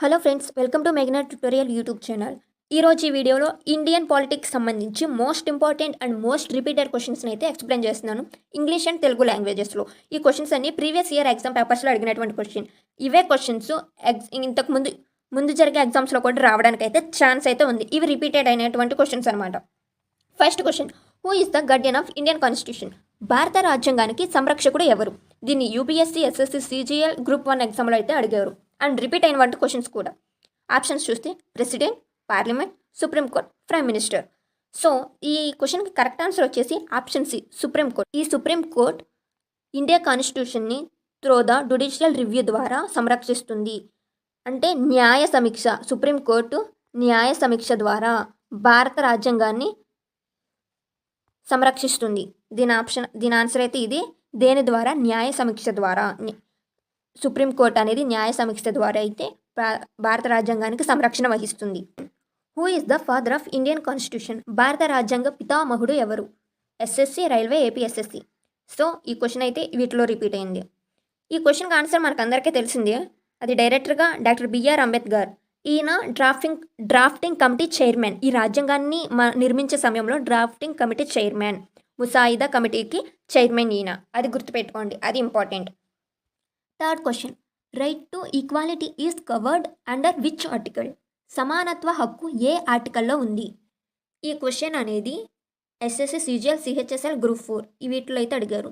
Hello friends, welcome to Megna tutorial YouTube channel. ఈరోజు ఈ వీడియోలో ఇండియన్ పాలిటిక్స్ సంబంధించి most important and most repeated క్వశ్చన్స్ని అయితే ఎక్స్ప్లెయిన్ చేస్తున్నాను ఇంగ్లీష్ అండ్ తెలుగు లాంగ్వేజెస్లో. ఈ క్వశ్చన్స్ అన్ని ప్రీవియస్ ఇయర్ ఎగ్జామ్ పేపర్స్లో అడిగినటువంటి క్వశ్చన్. ఇవే క్వశ్చన్స్ ఇంతకు ముందు జరిగే ఎగ్జామ్స్లో కూడా రావడానికి అయితే ఛాన్స్ అయితే ఉంది. ఇవి రిపీటెడ్ అయినటువంటి క్వశ్చన్స్ అనమాట. First question, who is the Guardian of Indian constitution? భారత రాజ్యాంగానికి సంరక్షకుడు ఎవరు? దీన్ని యూపీఎస్సీ, ఎస్ఎస్సీ, సిజిఎల్, గ్రూప్ 1 ఎగ్జామ్లో అయితే అడిగారు అండ్ రిపీట్ అయినటువంటి క్వశ్చన్స్ కూడా. ఆప్షన్స్ చూస్తే president, parliament, supreme court, prime minister. So ఈ క్వశ్చన్కి కరెక్ట్ ఆన్సర్ వచ్చేసి ఆప్షన్ సి, సుప్రీంకోర్ట్. ఈ సుప్రీంకోర్ట్ ఇండియా కాన్స్టిట్యూషన్ని త్రూ ద జ్యుడిషియల్ రివ్యూ ద్వారా సంరక్షిస్తుంది. అంటే న్యాయ సమీక్ష, సుప్రీంకోర్టు న్యాయ సమీక్ష ద్వారా భారత రాజ్యాంగాన్ని సంరక్షిస్తుంది. దీని ఆన్సర్ అయితే ఇది. దేని ద్వారా? న్యాయ సమీక్ష ద్వారా. సుప్రీంకోర్టు అనేది న్యాయ సమీక్ష ద్వారా అయితే భారత రాజ్యాంగానికి సంరక్షణ వహిస్తుంది. Who is the father of Indian constitution? భారత రాజ్యాంగ పితామహుడు ఎవరు? SSC, railway, APSSC. సో ఈ క్వశ్చన్ అయితే వీటిలో రిపీట్ అయింది. ఈ క్వశ్చన్కి ఆన్సర్ మనకు అందరికీ తెలిసింది. అది డైరెక్టర్గా డాక్టర్ బిఆర్ అంబేద్కర్. ఈయన డ్రాఫ్టింగ్ కమిటీ చైర్మన్. ఈ రాజ్యాంగాన్ని నిర్మించే సమయంలో డ్రాఫ్టింగ్ కమిటీ చైర్మన్, ముసాయిదా కమిటీకి చైర్మన్ ఈయన. అది గుర్తుపెట్టుకోండి, అది important. Third question, right to equality is covered under which article? సమానత్వ హక్కు ఏ ఆర్టికల్లో ఉంది? ఈ క్వశ్చన్ అనేది ఎస్ఎస్సి, సిజిఎల్, సిహెచ్ఎస్ఎల్, గ్రూప్ 4 వీటిలో అయితే అడిగారు.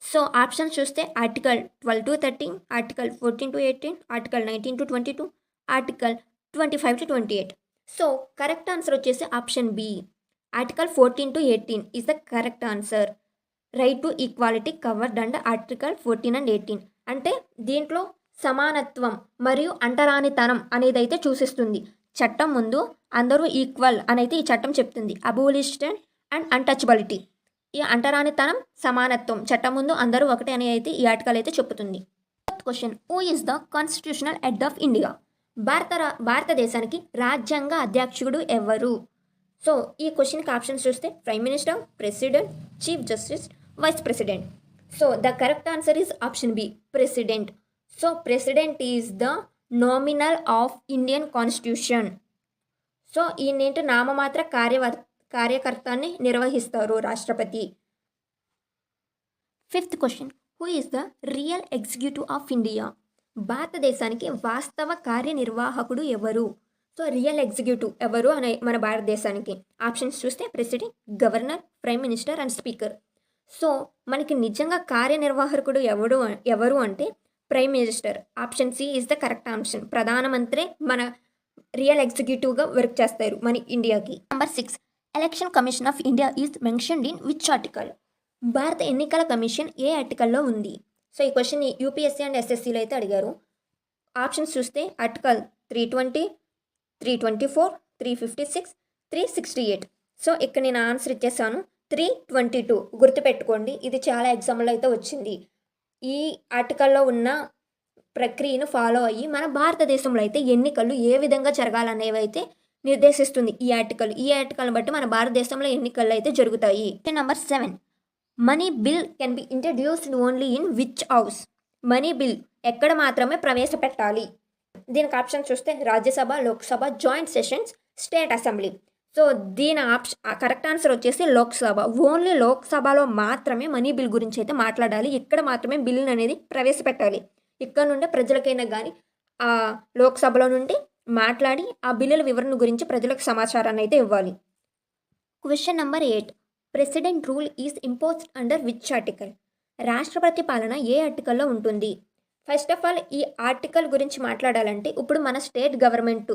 సో ఆప్షన్స్ చూస్తే article 12 to 13, article 14 to 18, article 19 to 22, article 25 to 28. So correct answer వచ్చేసి option B, article 14 to 18 is the correct answer. Right to equality covered under article 14 and 18. అంటే దీంట్లో సమానత్వం మరియు అంటరానితనం అనేది అయితే చూసిస్తుంది. చట్టం ముందు అందరూ ఈక్వల్ అనైతే ఈ చట్టం చెప్తుంది. అబోలిషన్ అండ్ అన్టచబిలిటీ, ఈ అంటరానితనం, సమానత్వం, చట్టం ముందు అందరూ ఒకటే అని అయితే ఈ ఆర్టికల్ అయితే చెప్తుంది. Fourth question, who is the constitutional head of India? భారతదేశానికి రాజ్యాంగ అధ్యక్షుడు ఎవరు? సో ఈ క్వశ్చన్కి ఆప్షన్స్ చూస్తే prime minister, president, chief justice, vice president. So the correct answer is option B, president. So president is the nominal of Indian constitution. So ఈయనేంటి నామమాత్ర కార్యకర్తని నిర్వహిస్తారు రాష్ట్రపతి. Fifth question, who is the real executive of India? భారతదేశానికి వాస్తవ కార్యనిర్వాహకుడు ఎవరు? So real executive ఎవరు అనే మన భారతదేశానికి ఆప్షన్స్ చూస్తే president, governor, prime minister and speaker. So మనకి నిజంగా కార్యనిర్వాహకుడు ఎవరు అంటే prime minister. Option C is the correct option. ప్రధానమంత్రి మన రియల్ ఎగ్జిక్యూటివ్గా వర్క్ చేస్తారు మన ఇండియాకి. Number 6, election commission of India is mentioned in which article? భారత ఎన్నికల కమిషన్ ఏ ఆర్టికల్లో ఉంది? సో ఈ క్వశ్చన్ యూపీఎస్సీ అండ్ ఎస్ఎస్సీలో అయితే అడిగారు. ఆప్షన్స్ చూస్తే ఆర్టికల్ 320, 324, 356, 368. సో ఇక్కడ నేను ఆన్సర్ ఇచ్చేసాను 322. గుర్తుపెట్టుకోండి, ఇది చాలా ఎగ్జామ్లో అయితే వచ్చింది. ఈ ఆర్టికల్లో ఉన్న ప్రక్రియను ఫాలో అయ్యి మన భారతదేశంలో అయితే ఎన్నికలు ఏ విధంగా జరగాలనేవి అయితే నిర్దేశిస్తుంది ఈ ఆర్టికల్. ఈ ఆర్టికల్ని బట్టి మన భారతదేశంలో ఎన్నికలు అయితే జరుగుతాయి. Number 7, money bill can be introduced only in which house? Money bill ఎక్కడ మాత్రమే ప్రవేశపెట్టాలి? దీనికి ఆప్షన్ చూస్తే Rajya Sabha, Lok Sabha, joint sessions, state assembly. So దీని కరెక్ట్ ఆన్సర్ వచ్చేసి లోక్సభ. ఓన్లీ లోక్సభలో మాత్రమే మనీ బిల్ గురించి అయితే మాట్లాడాలి. ఇక్కడ మాత్రమే బిల్ అనేది ప్రవేశపెట్టాలి. ఇక్కడ నుండి ప్రజలకైనా కానీ ఆ లోక్సభలో నుండి మాట్లాడి ఆ బిల్లుల వివరణ గురించి ప్రజలకు సమాచారాన్ని అయితే ఇవ్వాలి. Question number 8, president rule is imposed under which article? రాష్ట్రపతి పాలన ఏ ఆర్టికల్లో ఉంటుంది? ఫస్ట్ ఆఫ్ ఆల్ ఈ ఆర్టికల్ గురించి మాట్లాడాలంటే ఇప్పుడు మన స్టేట్ గవర్నమెంట్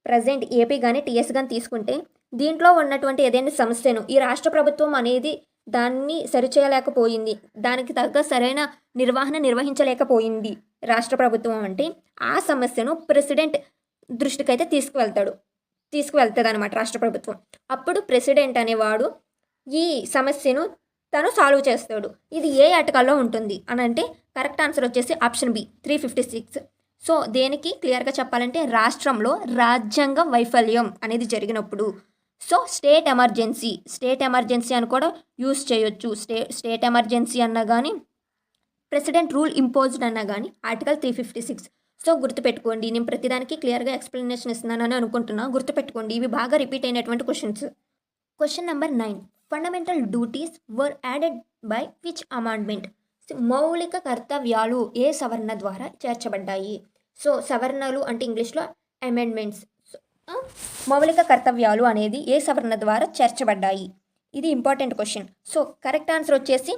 ప్రజెంట్ ఏపీ కానీ టీఎస్ కానీ తీసుకుంటే దీంట్లో ఉన్నటువంటి ఏదైనా సమస్యను ఈ రాష్ట్ర ప్రభుత్వం అనేది దాన్ని సరిచేయలేకపోయింది, దానికి తగ్గ సరైన నిర్వహించలేకపోయింది రాష్ట్ర ప్రభుత్వం అంటే ఆ సమస్యను ప్రెసిడెంట్ దృష్టికి అయితే తీసుకువెళ్తుంది అనమాట రాష్ట్ర ప్రభుత్వం. అప్పుడు ప్రెసిడెంట్ అనేవాడు ఈ సమస్యను తను సాల్వ్ చేస్తాడు. ఇది ఏ ఆర్టికల్లో ఉంటుంది అని అంటే కరెక్ట్ ఆన్సర్ వచ్చేసి ఆప్షన్ బి, 356. సో దేనికి క్లియర్గా చెప్పాలంటే రాష్ట్రంలో రాజ్యాంగ వైఫల్యం అనేది జరిగినప్పుడు. సో స్టేట్ ఎమర్జెన్సీ అని కూడా యూస్ చేయొచ్చు. స్టేట్ ఎమర్జెన్సీ అన్నా కానీ ప్రెసిడెంట్ రూల్ ఇంపోజ్డ్ అన్నా కానీ ఆర్టికల్ 356 సో గుర్తుపెట్టుకోండి, నేను ప్రతిదానికి క్లియర్గా ఎక్స్ప్లెనేషన్ ఇస్తున్నానని అనుకుంటున్నా. గుర్తుపెట్టుకోండి, ఇవి బాగా రిపీట్ అయినటువంటి questions. Question number 9. Fundamental duties were added by which amendment? మౌలిక కర్తవ్యాలు ఏ సవరణ ద్వారా చేర్చబడ్డాయి? సో సవరణలు అంటే ఇంగ్లీష్లో అమెండ్మెంట్స్. మౌలిక కర్తవ్యాలు అనేది ఏ సవరణ ద్వారా చేర్చబడ్డాయి? ఇది important question. So correct answer వచ్చేసి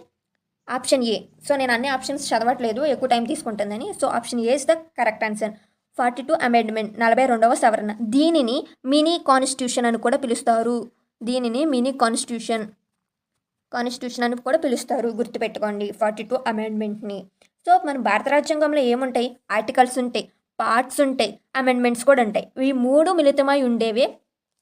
ఆప్షన్ ఏ. సో నేను అన్ని ఆప్షన్స్ చదవట్లేదు, ఎక్కువ టైం తీసుకుంటుందని. So option A is the correct answer. 42 amendment, 42వ సవరణ. దీనిని మినీ కాన్స్టిట్యూషన్ అని కూడా పిలుస్తారు. దీనిని మినీ కాన్స్టిట్యూషన్ అని కూడా పిలుస్తారు. గుర్తుపెట్టుకోండి 42 అమెండ్మెంట్ని. సో మన భారత రాజ్యాంగంలో ఏముంటాయి? ఆర్టికల్స్ ఉంటాయి, పార్ట్స్ ఉంటాయి, అమెండ్మెంట్స్ కూడా ఉంటాయి. ఈ 3 మిళితమై ఉండేవే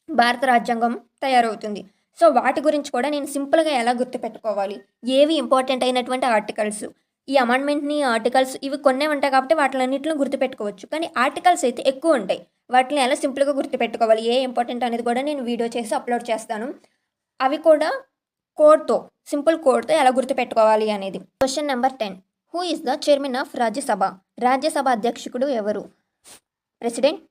భారత రాజ్యాంగం తయారవుతుంది. సో వాటి గురించి కూడా నేను సింపుల్గా ఎలా గుర్తుపెట్టుకోవాలి, ఏవి ఇంపార్టెంట్ అయినటువంటి ఆర్టికల్స్, ఈ అమెండ్మెంట్ని ఆర్టికల్స్ ఇవి కొన్నే ఉంటాయి కాబట్టి వాటిలన్నింటిలో గుర్తుపెట్టుకోవచ్చు. కానీ ఆర్టికల్స్ అయితే ఎక్కువ ఉంటాయి, వాటిని ఎలా సింపుల్గా గుర్తుపెట్టుకోవాలి, ఏ ఇంపార్టెంట్ అనేది కూడా నేను వీడియో చేసి అప్లోడ్ చేస్తాను. అవి కూడా కోడ్తో, సింపుల్ కోడ్తో ఎలా గుర్తుపెట్టుకోవాలి అనేది. Question number 10. Who is the chairman of Rajya Sabha? Rajya Sabha అధ్యక్షుడు ఎవరు? President,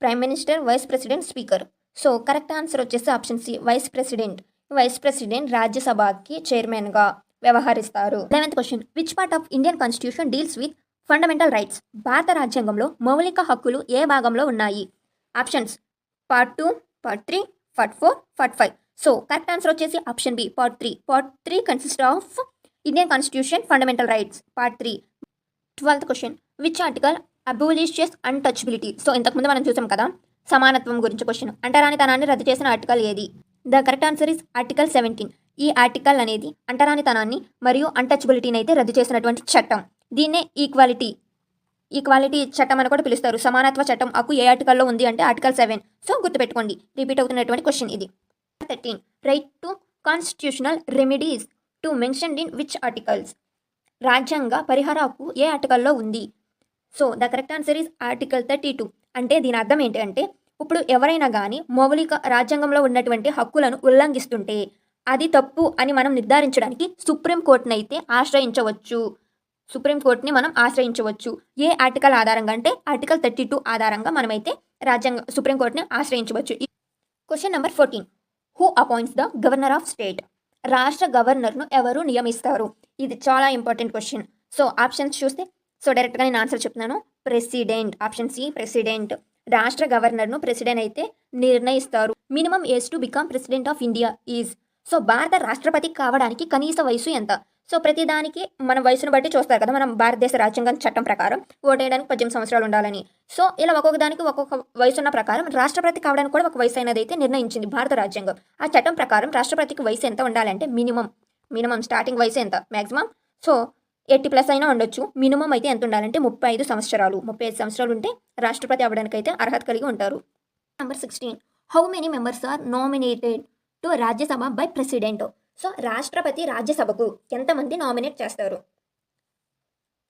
prime minister, vice president, speaker. So correct answer వచ్చేసి option C, vice president. Vice president రాజ్యసభకి చైర్మన్గా వ్యవహరిస్తారు. 11th question. Which part of Indian constitution deals with fundamental rights? భారత రాజ్యాంగంలో మౌలిక హక్కులు ఏ భాగంలో ఉన్నాయి? Options part 2, part 3, part 4, part 5. So correct answer వచ్చేసి option B, part 3. Part 3 consist of Indian constitution fundamental rights, part 3. 12th question. Which article abolishes untouchability? So ఇంతకుముందు మనం చూసాం కదా సమానత్వం గురించి క్వశ్చన్. అంటరానితనాన్ని రద్దు చేసిన ఆర్టికల్ ఏది? The correct answer is article 17. ఈ ఆర్టికల్ అనేది అంటరానితనాన్ని మరియు అన్టచబిలిటీని అయితే రద్దు చేసినటువంటి చట్టం. దీన్నే ఈక్వాలిటీ చట్టం అని కూడా పిలుస్తారు. సమానత్వ చట్టం హక్కు ఏ ఆర్టికల్లో ఉంది అంటే ఆర్టికల్ 7. సో గుర్తుపెట్టుకోండి, రిపీట్ అవుతున్నటువంటి క్వశ్చన్ ఇది. 13. Right to constitutional remedies to mentioned in which articles? రాజ్యాంగ పరిహార హక్కు ఏ ఆర్టికల్లో ఉంది? So the correct answer is article 32. అంటే దీని అర్థం ఏంటి అంటే, ఇప్పుడు ఎవరైనా కానీ మౌలిక రాజ్యాంగంలో ఉన్నటువంటి హక్కులను ఉల్లంఘిస్తుంటే అది తప్పు అని మనం నిర్ధారించడానికి సుప్రీంకోర్టుని మనం ఆశ్రయించవచ్చు. ఏ ఆర్టికల్ ఆధారంగా అంటే ఆర్టికల్ 32 ఆధారంగా మనమైతే సుప్రీంకోర్టుని ఆశ్రయించవచ్చు. Question number 14. Who appoints the governor of state? రాష్ట్ర గవర్నర్ను ఎవరు నియమిస్తారు? ఇది చాలా ఇంపార్టెంట్ క్వశ్చన్. సో ఆప్షన్స్ చూస్తే, సో డైరెక్ట్గా నేను ఆన్సర్ చెప్తున్నాను. President, option C president. రాష్ట్ర గవర్నర్ను ప్రెసిడెంట్ అయితే నిర్ణయిస్తారు. Minimum age to become president of India is? So భారత రాష్ట్రపతి కావడానికి కనీస వయసు ఎంత? సో ప్రతిదానికి మన వయసును బట్టి చూస్తారు కదా, మనం భారతదేశ రాజ్యాంగం చట్టం ప్రకారం ఓటేయడానికి 18 సంవత్సరాలు ఉండాలని. సో ఇలా ఒక్కొక్క దానికి ఒక్కొక్క వయసు ఉన్న ప్రకారం రాష్ట్రపతి కావడానికి కూడా ఒక వయసు అయినది అయితే నిర్ణయించింది భారత రాజ్యాంగం. ఆ చట్టం ప్రకారం రాష్ట్రపతికి వయసు ఎంత ఉండాలంటే మినిమం స్టార్టింగ్ వయసు ఎంత, మ్యాక్సిమం సో 80+ అయినా ఉండొచ్చు. మినిమం అయితే ఎంత ఉండాలంటే 35 సంవత్సరాలు. 35 సంవత్సరాలు ఉంటే రాష్ట్రపతి అవ్వడానికైతే అర్హత కలిగి ఉంటారు. Number 16. How many members are nominated to Rajya Sabha by president? So రాష్ట్రపతి రాజ్యసభకు ఎంతమంది నామినేట్ చేస్తారు?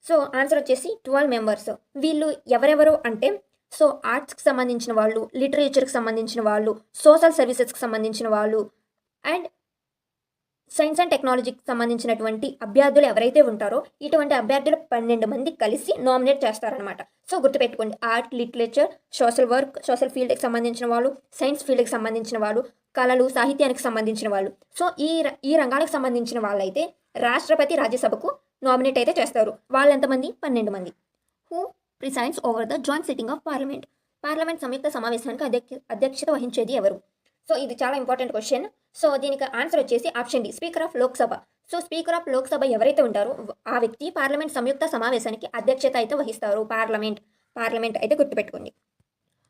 సో ఆన్సర్ వచ్చేసి 12 మెంబర్స్. వీళ్ళు ఎవరెవరు అంటే, సో ఆర్ట్స్కి సంబంధించిన వాళ్ళు, లిటరేచర్కి సంబంధించిన వాళ్ళు, సోషల్ సర్వీసెస్కి సంబంధించిన వాళ్ళు, అండ్ సైన్స్ అండ్ టెక్నాలజీకి సంబంధించినటువంటి అభ్యర్థులు ఎవరైతే ఉంటారో ఇటువంటి అభ్యర్థులు 12 మంది కలిసి నామినేట్ చేస్తారనమాట. సో గుర్తుపెట్టుకోండి, ఆర్ట్, లిటరేచర్, సోషల్ ఫీల్డ్కి సంబంధించిన వాళ్ళు, సైన్స్ ఫీల్డ్కి సంబంధించిన వాళ్ళు, కళలు, సాహిత్యానికి సంబంధించిన వాళ్ళు. సో ఈ రంగాలకు సంబంధించిన వాళ్ళైతే రాష్ట్రపతి రాజ్యసభకు నామినేట్ అయితే చేస్తారు. వాళ్ళు ఎంతమంది? 12 మంది. Who presides over the joint sitting of parliament సంయుక్త సమావేశానికి అధ్యక్షత వహించేది ఎవరు? సో ఇది చాలా ఇంపార్టెంట్ క్వశ్చన్. సో దీనికి ఆన్సర్ వచ్చేసి option D, speaker of Lok Sabha. So speaker of Lok Sabha ఎవరైతే ఉంటారో ఆ వ్యక్తి పార్లమెంట్ సంయుక్త సమావేశానికి అధ్యక్షత అయితే వహిస్తారు. పార్లమెంట్ అయితే గుర్తుపెట్టుకోండి.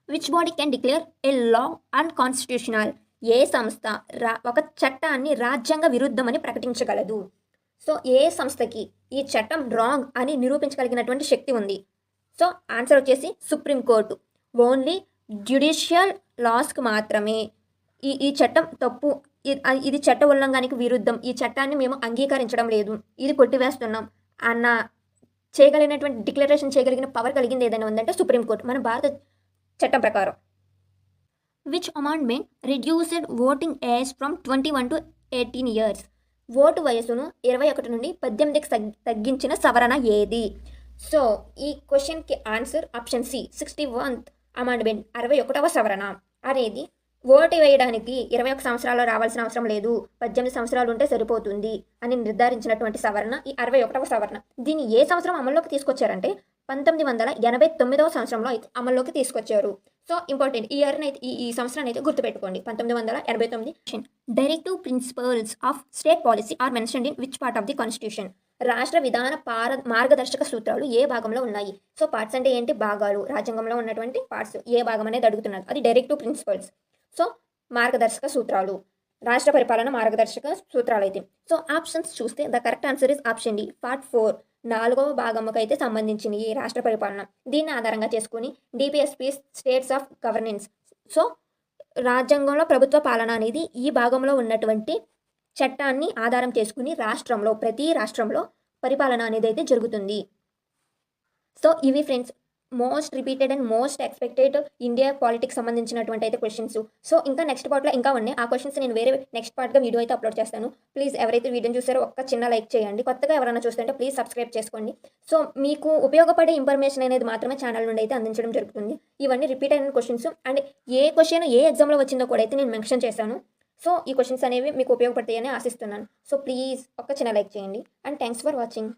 Which body can declare a law unconstitutional? ఏ సంస్థ ఒక చట్టాన్ని రాజ్యాంగ విరుద్ధమని ప్రకటించగలదు? సో ఏ సంస్థకి ఈ చట్టం రాంగ్ అని నిరూపించగలిగినటువంటి శక్తి ఉంది? సో ఆన్సర్ వచ్చేసి సుప్రీంకోర్టు. ఓన్లీ జ్యుడిషియల్ లాస్కి మాత్రమే ఈ చట్టం తప్పు, ఇది చట్ట ఉల్లంఘనకి విరుద్ధం, ఈ చట్టాన్ని మేము అంగీకరించడం లేదు, ఇది కొట్టివేస్తున్నాం అన్న చేయగలిగినటువంటి డిక్లరేషన్ చేయగలిగిన పవర్ కలిగింది ఏదైనా ఉందంటే సుప్రీంకోర్టు, మన భారత చట్టం ప్రకారం. Which amendment reduced voting age from 21 to 18 years? Vote వయసును 21 నుండి 18కి తగ్గించిన సవరణ ఏది? సో ఈ క్వశ్చన్కి answer option C 61th amendment 61వ సవరణ అనేది ఓటు వేయడానికి 21 సంవత్సరాలు రావాల్సిన అవసరం లేదు, 18 సంవత్సరాలు ఉంటే సరిపోతుంది అని నిర్ధారించినటువంటి సవరణ ఈ 61వ సవరణ. దీన్ని ఏ సంవత్సరం అమల్లోకి తీసుకొచ్చారంటే 1989వ సంవత్సరంలో అయితే అమల్లోకి తీసుకొచ్చారు. సో ఇంపార్టెంట్ ఈ ఇయర్ని అయితే ఈ సంవత్సరాన్ని అయితే గుర్తుపెట్టుకోండి 1989. Directive principles of state policy are mentioned in which part of the constitution. రాష్ట్ర విధాన మార్గదర్శక సూత్రాలు ఏ భాగంలో ఉన్నాయి? సో పార్ట్స్ అంటే ఏంటి? భాగాలు. రాజ్యాంగంలో ఉన్నటువంటి పార్ట్స్ ఏ భాగం అనేది అడుగుతున్నారు, అది డైరెక్టివ్ ప్రిన్సిపల్స్. సో మార్గదర్శక సూత్రాలు, రాష్ట్ర పరిపాలన మార్గదర్శక సూత్రాలు అయితే. సో ఆప్షన్స్ చూస్తే the correct answer is option D part 4 4వ భాగంకి అయితే సంబంధించింది ఈ రాష్ట్ర పరిపాలన. దీన్ని ఆధారంగా చేసుకుని DPSP states of governance. So రాజ్యాంగంలో ప్రభుత్వ పాలన అనేది ఈ భాగంలో ఉన్నటువంటి చట్టాన్ని ఆధారం చేసుకుని రాష్ట్రంలో ప్రతి రాష్ట్రంలో పరిపాలన అనేది అయితే జరుగుతుంది. సో ఇవి friends most repeated and most expected India politics సంబంధించినటువంటి అయితే క్వశ్చన్స్. సో ఇంకా నెక్స్ట్ పార్ట్లో ఇంకా ఉన్నాయి. ఆ క్వశ్చన్స్ నేను వేరే నెక్స్ట్ పార్ట్గా వీడియో అయితే అప్లోడ్ చేస్తాను. ప్లీజ్ ఎవరైతే వీడియోని చూసారో ఒక్క చిన్న లైక్ చేయండి. కొత్తగా ఎవరైనా చూస్తుంటే ప్లీజ్ సబ్స్క్రైబ్ చేసుకోండి. సో మీకు ఉపయోగపడే ఇన్ఫర్మేషన్ అనేది మాత్రమే ఛానల్ నుండి అయితే అందించడం జరుగుతుంది. ఇవన్నీ రిపీట్ అయిన క్వశ్చన్స్ అండ్ ఏ క్వశ్చన్ ఏ ఎగ్జామ్లో వచ్చిందో కూడా అయితే నేను మెన్షన్ చేశాను. సో ఈ క్వశ్చన్స్ అనేవి మీకు ఉపయోగపడతాయని ఆశిస్తున్నాను. సో ప్లీజ్ ఒక్క చిన్న లైక్ చేయండి అండ్ థ్యాంక్స్ ఫర్ వాచింగ్.